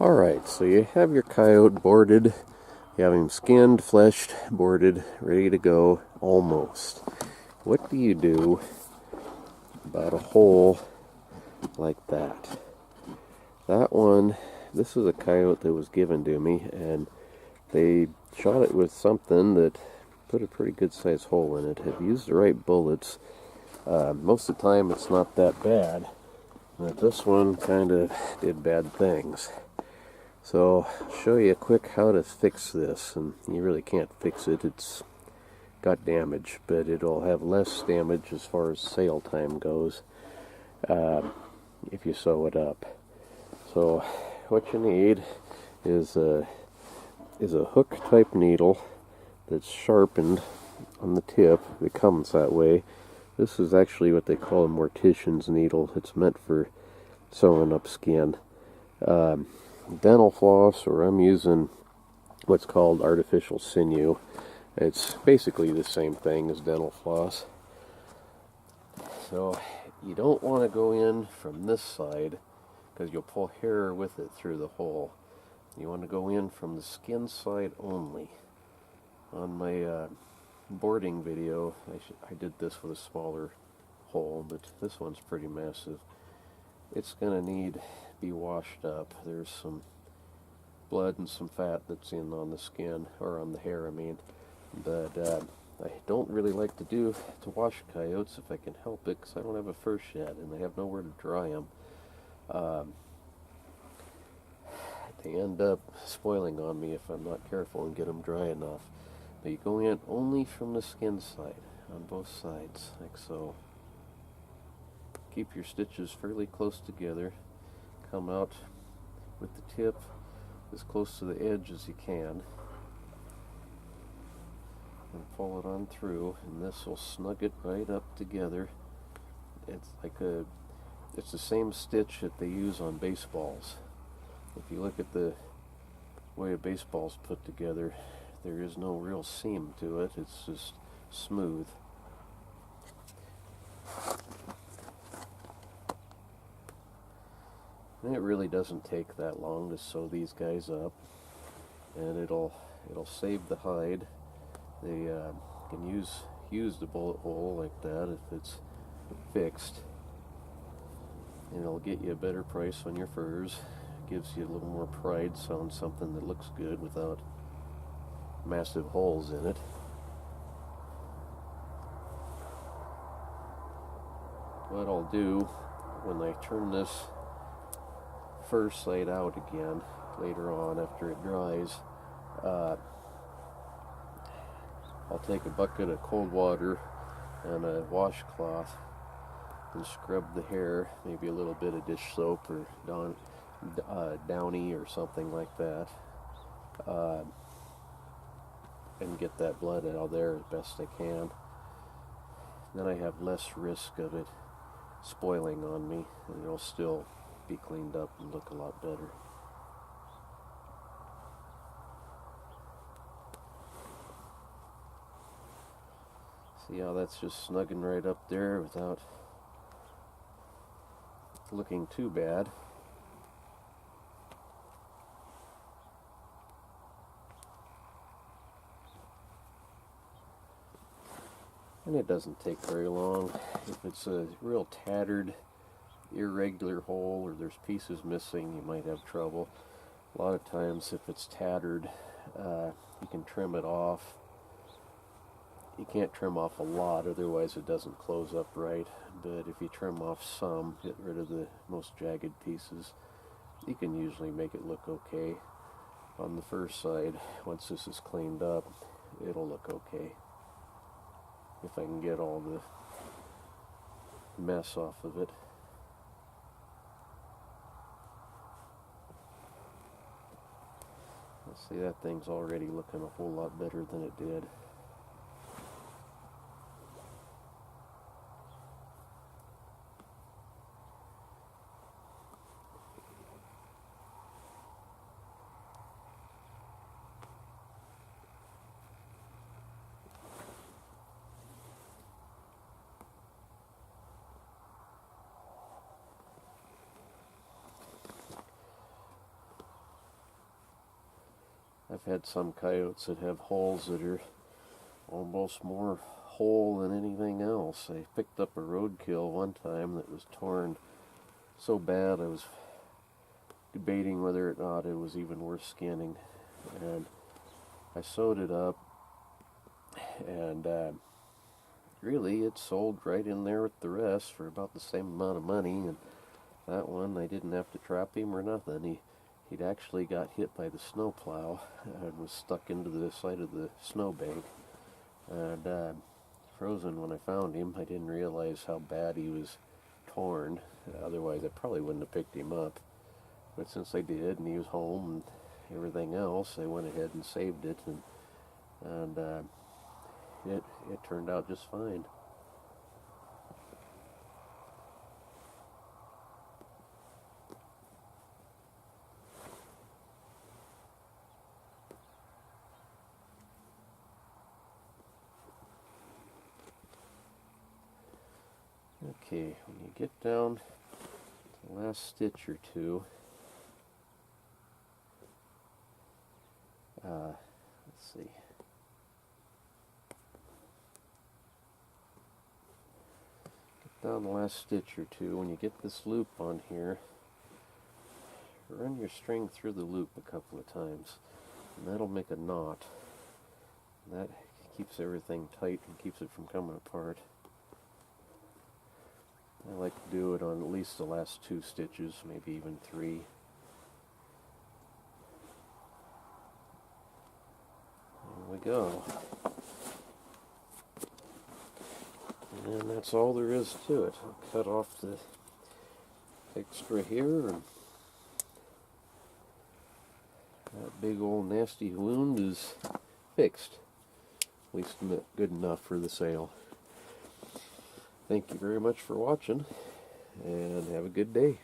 Alright, so you have your coyote boarded, you have him skinned, fleshed, boarded, ready to go, almost. What do you do about a hole like that? That one, this is a coyote that was given to me, and they shot it with something that put a pretty good sized hole in it. Have used the right bullets. Most of the time it's not that bad, but this one kind of did bad things. So I'll show you quick how to fix this, and you really can't fix it. It's got damage, but it'll have less damage as far as sail time goes if you sew it up. So what you need is a hook type needle that's sharpened on the tip. It comes that way. This is actually what they call a mortician's needle. It's meant for sewing up skin. Dental floss, or I'm using what's called artificial sinew. It's basically the same thing as dental floss. So you don't want to go in from this side because you'll pull hair with it through the hole. You want to go in from the skin side only. On my boarding video, I did this with a smaller hole, but this one's pretty massive. It's going to need to be washed up. There's some blood and some fat that's in on the skin, or on the hair, I mean. But I don't really like to wash coyotes if I can help it, because I don't have a fur shed and I have nowhere to dry them. They end up spoiling on me if I'm not careful and get them dry enough. But you go in only from the skin side, on both sides, like so. Keep your stitches fairly close together. Come out with the tip as close to the edge as you can. And pull it on through, and this will snug it right up together. It's the same stitch that they use on baseballs. If you look at the way a baseball's put together, there is no real seam to it. It's just smooth. And it really doesn't take that long to sew these guys up, and it'll save the hide. They can use the bullet hole like that if it's fixed, and it'll get you a better price on your furs. Gives you a little more pride sewing something that looks good without massive holes in it. What I'll do when I turn this fur side out again later on after it dries, I'll take a bucket of cold water and a washcloth and scrub the hair, maybe a little bit of dish soap or Downy or something like that, and get that blood out of there as best I can. Then I have less risk of it spoiling on me, and it'll still be cleaned up and look a lot better. See how that's just snugging right up there without looking too bad. And it doesn't take very long. If it's a real tattered, irregular hole, or there's pieces missing, you might have trouble. A lot of times if it's tattered, you can trim it off. You can't trim off a lot, otherwise it doesn't close up right. But if you trim off some, get rid of the most jagged pieces, you can usually make it look okay. On the fur side, once this is cleaned up, it'll look okay. If I can get all the mess off of it. Let's see, that thing's already looking a whole lot better than it did. I've had some coyotes that have holes that are almost more hole than anything else. I picked up a roadkill one time that was torn so bad I was debating whether or not it was even worth skinning, and I sewed it up, and really it sold right in there with the rest for about the same amount of money. And that one I didn't have to trap him or nothing. He'd actually got hit by the snowplow and was stuck into the side of the snowbank, and frozen when I found him. I didn't realize how bad he was torn. Otherwise I probably wouldn't have picked him up. But since I did, and he was home and everything else, I went ahead and saved it, and it turned out just fine. Okay, when you get down to the last stitch or two, let's see. Get down the last stitch or two. When you get this loop on here, run your string through the loop a couple of times, and that'll make a knot. That keeps everything tight and keeps it from coming apart. I like to do it on at least the last 2 stitches, maybe even 3. There we go. And that's all there is to it. I'll cut off the extra here, and that big old nasty wound is fixed. At least good enough for the sale. Thank you very much for watching, and have a good day.